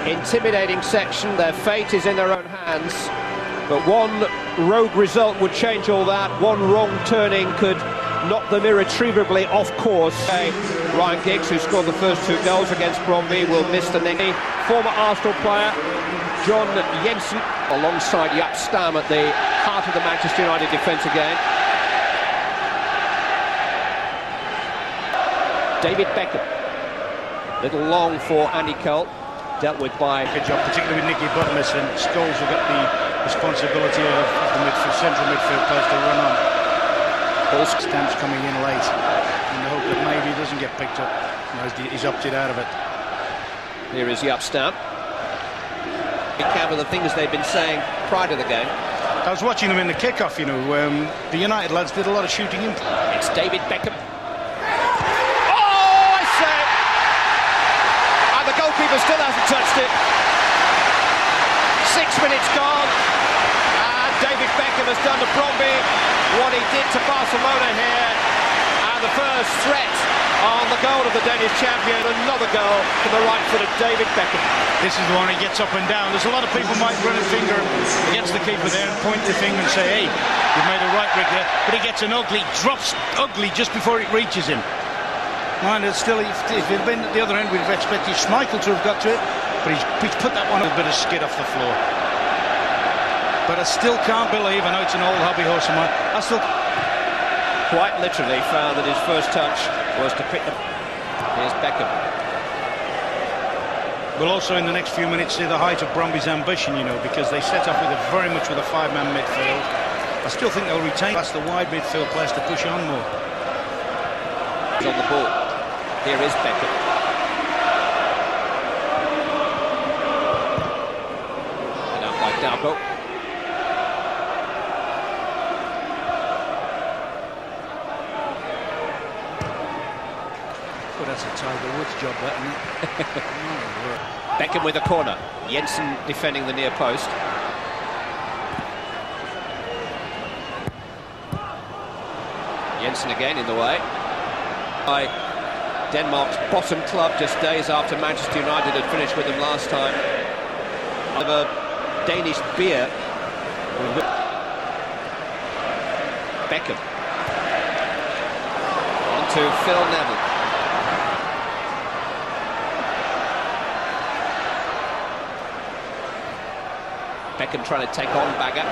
intimidating section. Their fate is in their own hands. But one rogue result would change all that. One wrong turning could knock them irretrievably off course. Ryan Giggs, who scored the first 2 goals against Bronby, will miss the next. Former Arsenal player John Jensen alongside Jaap Stam at the heart of the Manchester United defence again. David Beckham, little long for Andy Cole, dealt with by... Good job, particularly with Nicky Butler's, and Scholes will get the responsibility of the central midfield players to run on. Stamp's coming in late in the hope that maybe he doesn't get picked up. He's opted out of it. Here is Jaap Stam. Account of the things they've been saying prior to the game. I was watching them in the kickoff, you know. The United lads did a lot of shooting in. It's David Beckham. Oh, I say! And the goalkeeper still hasn't touched it. 6 minutes gone. And David Beckham has done to Bronby what he did to Barcelona here. And the first threat on the goal of the Danish champion. Another goal to the right foot of David Beckham. This is the one he gets up and down. There's a lot of people might run a finger against the keeper there and point the finger and say, hey, you've made a right rig there. But he gets an ugly, drops ugly just before it reaches him. Mind, it's still, if it had been at the other end, we'd have expected Schmeichel to have got to it. But he's put that one a bit of skid off the floor. But I still can't believe, I know it's an old hobby horse of mine, I still... Quite literally found that his first touch was to pick the... Here's Beckham. We'll also in the next few minutes see the height of Bromby's ambition, you know, because they set up very much with a 5-man midfield. I still think they'll retain the wide midfield players to push on more. He's on the ball. Here is Beckham. And out by Dalbo. Well, that's a Tiger Woods job, that, isn't it? Beckham with a corner. Jensen defending the near post. Jensen again in the way. By Denmark's bottom club just days after Manchester United had finished with them last time. Of a Danish beer. Beckham. On to Phil Neville. Beckham trying to take on Bagger.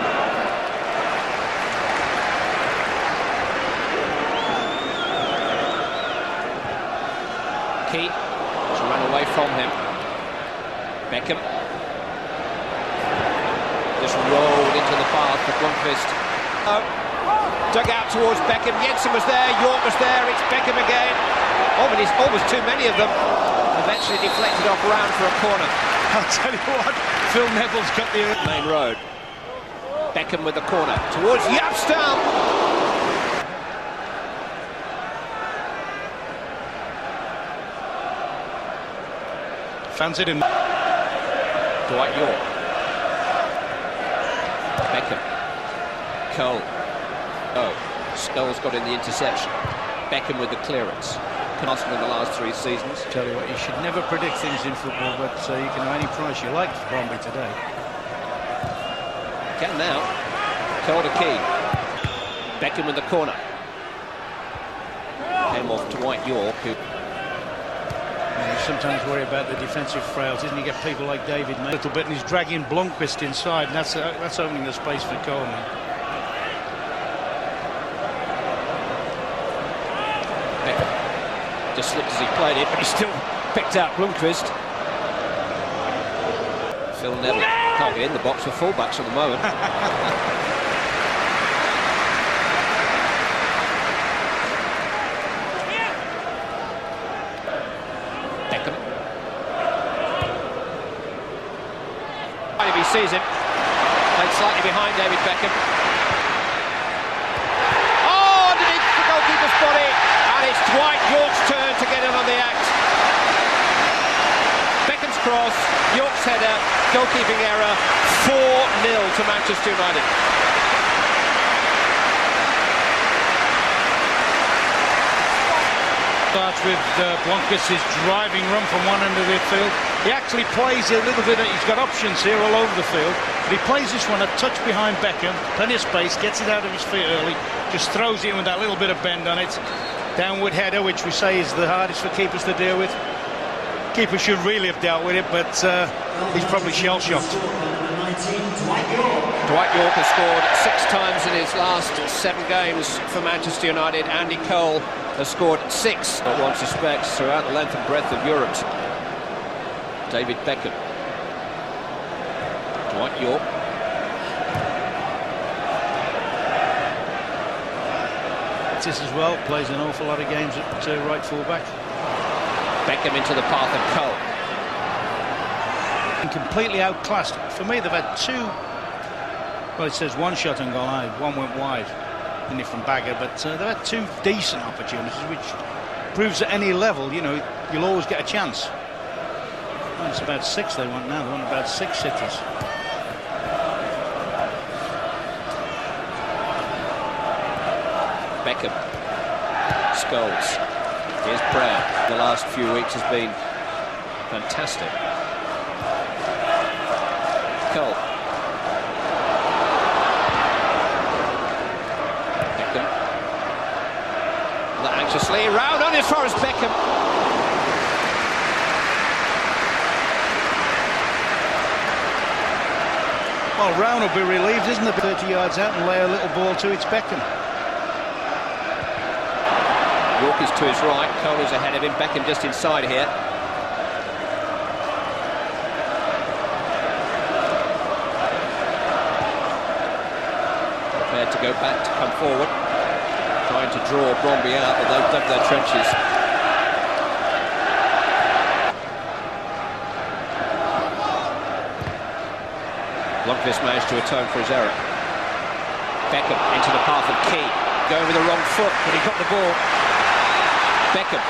Key has run away from him. Beckham just rolled into the path for Blomqvist. Dug out towards Beckham. Jensen was there, York was there, it's Beckham again. Almost too many of them. Eventually deflected off round for a corner. I'll tell you what, Phil Neville's got the... Main road. Beckham with the corner towards Jaap Stam. Fans it in. Dwight York. Beckham. Cole. Oh, Scholes got in the interception. Beckham with the clearance. Arsenal in the last 3 seasons. Tell you what, you should never predict things in football, but you can have any price you like for Bronby today. Can now. Cole to Key. Beckham in the corner. Came off to Dwight York, who... You sometimes worry about the defensive frailties, and you get people like David a little bit, and he's dragging Blomqvist inside, and that's opening the space for Coleman. Beckham just slipped as he played it, but he still picked out Blomqvist. Phil Neville can't get in the box for fullbacks at the moment. Beckham. If he sees him, played slightly behind David Beckham. Oh, underneath the goalkeeper's body, and it's Dwight York's turn to get in on the act. Beckham's cross, York's header, goalkeeping error, 4-0 to Manchester United. Starts with Bronby's driving run from one end of the field. He actually plays a little bit, he's got options here all over the field, but he plays this one a touch behind Beckham, plenty of space, gets it out of his feet early, just throws it with that little bit of bend on it. Downward header, which we say is the hardest for keepers to deal with. Keeper should really have dealt with it, but he's probably shell-shocked. Dwight York has scored 6 times in his last 7 games for Manchester United. Andy Cole has scored 6 at one suspects throughout the length and breadth of Europe. David Beckham. Dwight York. This as well, plays an awful lot of games at right full-back. Beckham into the path of Cole. Completely outclassed. For me, they've had 2. Well, it says 1 shot on goal. One went wide, in it from Bagger, but they've had 2 decent opportunities, which proves at any level, you know, you'll always get a chance. Well, it's about 6 they want now. They want about 6 hitters. Beckham. Scholes. Here's Brown. The last few weeks has been fantastic. Cole. Beckham. Anxiously round on as far as Beckham. Well, Round will be relieved, isn't it? 30 yards out and lay a little ball to its Beckham. York is to his right, Cole is ahead of him, Beckham just inside here. Prepared to go back, to come forward. Trying to draw Bronby out, but they've dug their trenches. Lundqvist managed to atone for his error. Beckham into the path of Key. Going with the wrong foot, but he got the ball. Beckham.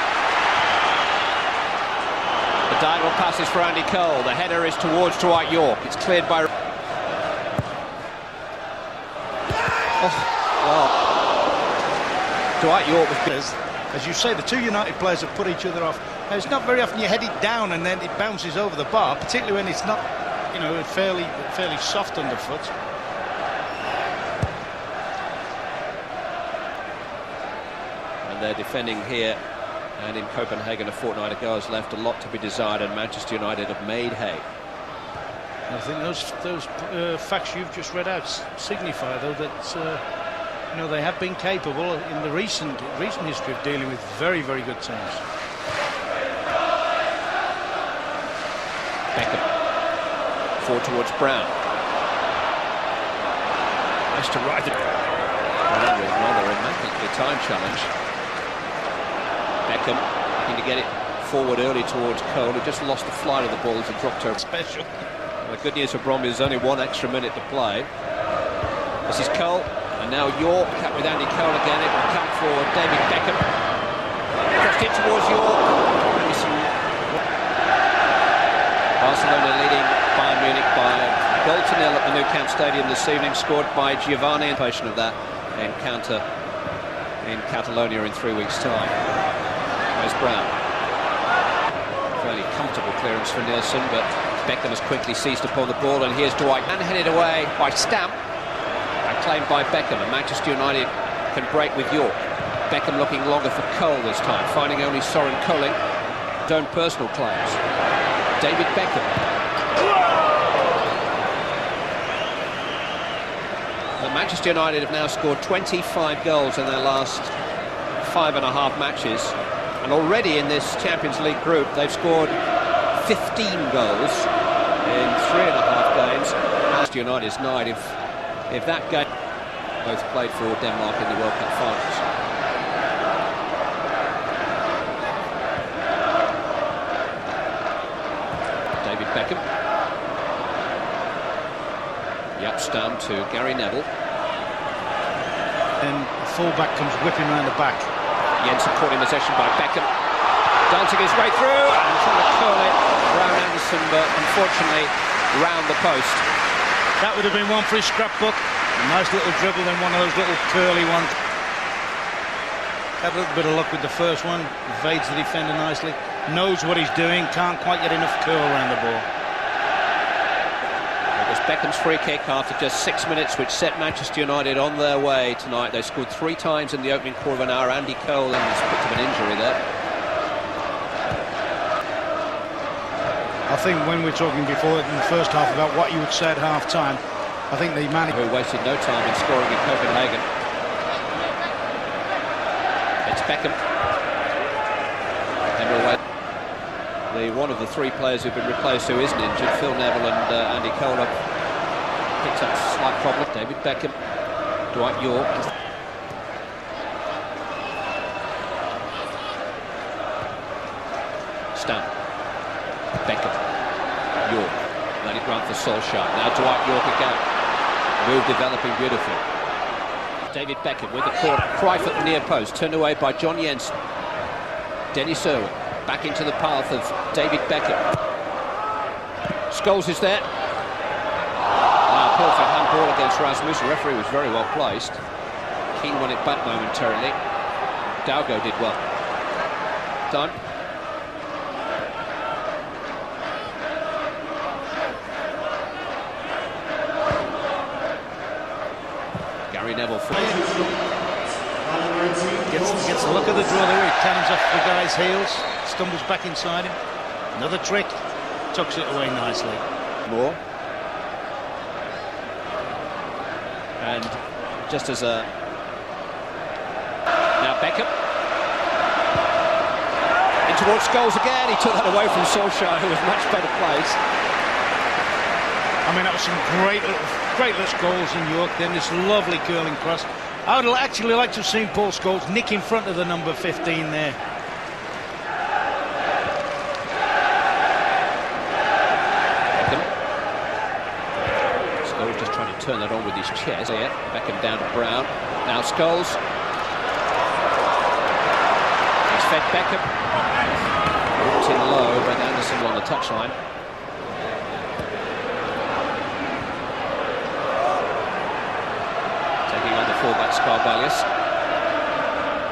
The diagonal pass is for Andy Cole. The header is towards Dwight York. It's cleared by... Oh, well. Dwight York was... As you say, the 2 United players have put each other off. Now, it's not very often you head it down and then it bounces over the bar, particularly when it's not, you know, fairly soft underfoot. They're defending here, and in Copenhagen a fortnight ago has left a lot to be desired, and Manchester United have made hay. I think those facts you've just read out signify, though, that you know, they have been capable in the recent history of dealing with very, very good teams. Beckham forward towards Brown. Nice to ride the... Brown with another immaculately timed challenge. Beckham looking to get it forward early towards Cole, who just lost the flight of the ball as it dropped her. Special. Well, the good news for Bronby is only 1 extra minute to play. This is Cole, and now York cut with Andy Cole again. It will come for David Beckham. Crossed in towards York. Barcelona leading Bayern Munich by a goal to 0 at the Nou Camp Stadium this evening, scored by Giovanni. Anticipation of that encounter in Catalonia in 3 weeks' time. There's Brown. Fairly comfortable clearance for Nielsen, but Beckham has quickly seized upon the ball, and here's Dwight. And headed away by Stamp. And claimed by Beckham, and Manchester United can break with York. Beckham looking longer for Cole this time, finding only Soren Koling. Own personal claims. David Beckham. Well, Manchester United have now scored 25 goals in their last 5.5 matches. And already in this Champions League group, they've scored 15 goals in 3.5 games. Manchester United's 9 if that game both played for Denmark in the World Cup finals. David Beckham. Yapstam to Gary Neville. And the full-back comes whipping around the back. Jensen caught in possession by Beckham, dancing his way through and trying to curl it round Anderson, but unfortunately round the post. That would have been one for his scrapbook. A nice little dribble, then one of those little curly ones. Had a little bit of luck with the first one. Evades the defender nicely. Knows what he's doing. Can't quite get enough curl around the ball. It was Beckham's free kick after just 6 minutes, which set Manchester United on their way tonight. They scored 3 times in the opening quarter of an hour. Andy Cole has picked up an injury there. I think when we're talking before in the first half about what you would say at half-time, I think the man who wasted no time in scoring in Copenhagen. It's Beckham. One of the 3 players who've been replaced who isn't injured, Phil Neville and Andy Cole, have picked up a slight problem. David Beckham, Dwight York. Stan. Beckham. York. Let it run for Solskjaer. Now Dwight York again. Move developing beautifully. David Beckham with the corner. Cruyff at the near post. Turned away by John Jensen. Dennis Irwin. Back into the path of David Beckham. Scholes is there. Now, perfect handball against Rasmus. The referee was very well placed. Keane won it back momentarily. Dalgo did well. Done. Gary Neville. Gets a look at the draw there. He cannons off the guy's heels. Stumbles back inside him. Another trick. Tucks it away nicely. More. And just as a... Now Beckham. In towards Scholes again. He took that away from Solskjaer, who was much better placed. I mean, that was some great little goals in York. Then this lovely curling cross. I would actually like to have seen Paul Scholes nick in front of the number 15 there. Scholes just trying to turn that on with his chest. Yeah, Beckham down to Brown. Now Scholes. He's fed Beckham. Walked in low, but Anderson on the touchline. Fullback Scarbalius.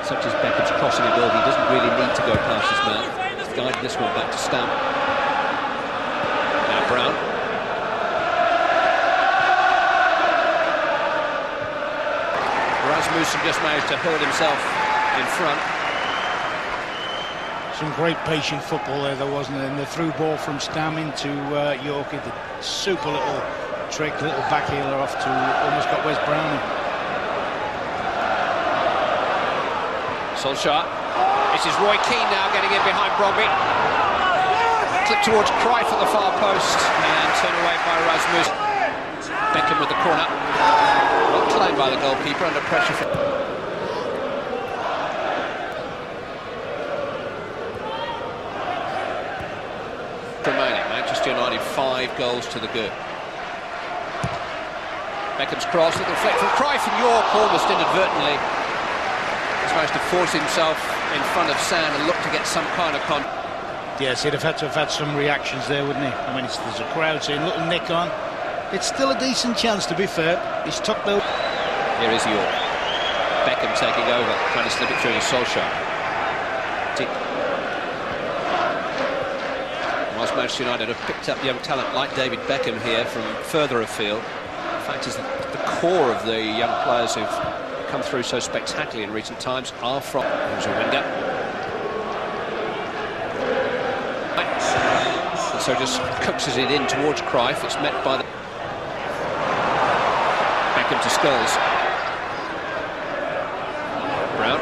Such as Beckham's crossing ability, he doesn't really need to go past his man. He's guided this one back to Stamp. Now Brown. Rasmussen just managed to hurl himself in front. Some great patient football there wasn't there? And the through ball from Stam into York. The super little trick, little backheeler off to almost got Wes Brown. Solskjaer. This is Roy Keane now getting in behind Bronby. Clip towards Cruyff at the far post and turned away by Rasmus. Beckham with the corner. Not claimed by the goalkeeper, under pressure. Remaining, Manchester United 5 goals to the good. Beckham's cross, little flick from Cruyff, and York almost inadvertently managed to force himself in front of Sand and look to get some kind of Yes, he'd have had to have had some reactions there, wouldn't he? I mean, there's a crowd saying, little nick on. It's still a decent chance, to be fair. He's tucked though. Here is York. Beckham taking over, trying to slip it through to Solskjaer. Whilst Manchester United have picked up young talent like David Beckham here from further afield, the fact is that the core of the young players who've come through so spectacularly in recent times are from... There's a winger. And so just coaxes it in towards Cruyff. It's met by the... Beckham to Scholes. Brown.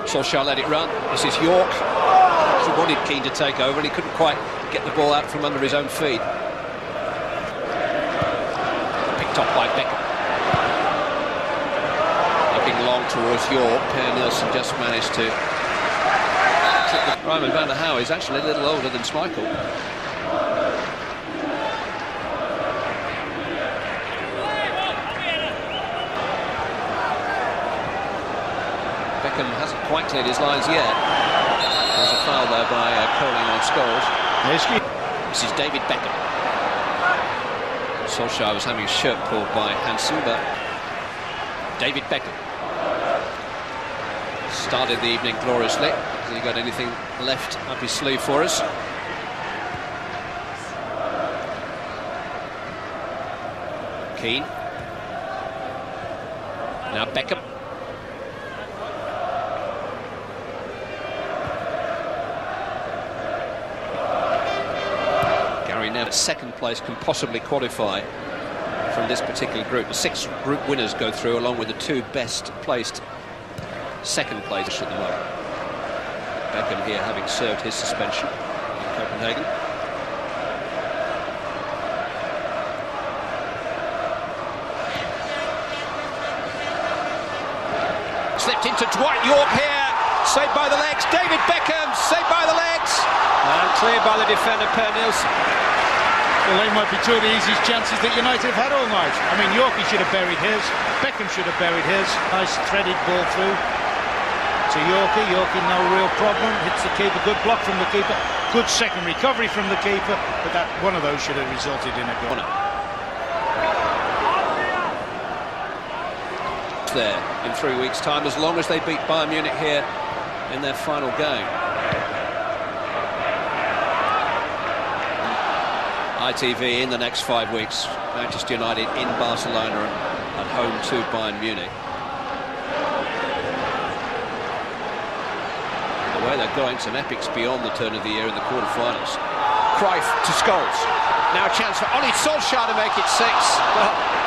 Solskjaer let it run. This is York. He wanted Keane to take over and he couldn't quite get the ball out from under his own feet. Top by Beckham. Looking long towards York. Per Nielsen just managed to... Ryman van der Houw is actually a little older than Schmeichel. Beckham hasn't quite cleared his lines yet. There's a foul there by curling on Scholes. This is David Beckham. Solskjaer was having his shirt pulled by Hansen, but David Beckham started the evening gloriously. Has he got anything left up his sleeve for us? Keane. Now Beckham. Gary now at second place can possibly qualify from this particular group. The 6 group winners go through along with the 2 best placed second place at the moment. Beckham here having served his suspension in Copenhagen. Slipped into Dwight York here, saved by the legs. David Beckham saved by the legs and cleared by the defender Per Nielsen. Well, they might be 2 of the easiest chances that United have had all night. I mean, Yorkie should have buried his, Beckham should have buried his. Nice threaded ball through to Yorkie. Yorkie, no real problem, hits the keeper. Good block from the keeper, good second recovery from the keeper, but that one of those should have resulted in a goal. There in 3 weeks' time, as long as they beat Bayern Munich here in their final game. ITV in the next 5 weeks. Manchester United in Barcelona and at home to Bayern Munich. The way they're going, some epics beyond the turn of the year in the quarter-finals. Cruyff to Scholes. Now a chance for Oli Solskjaer to make it 6. Well,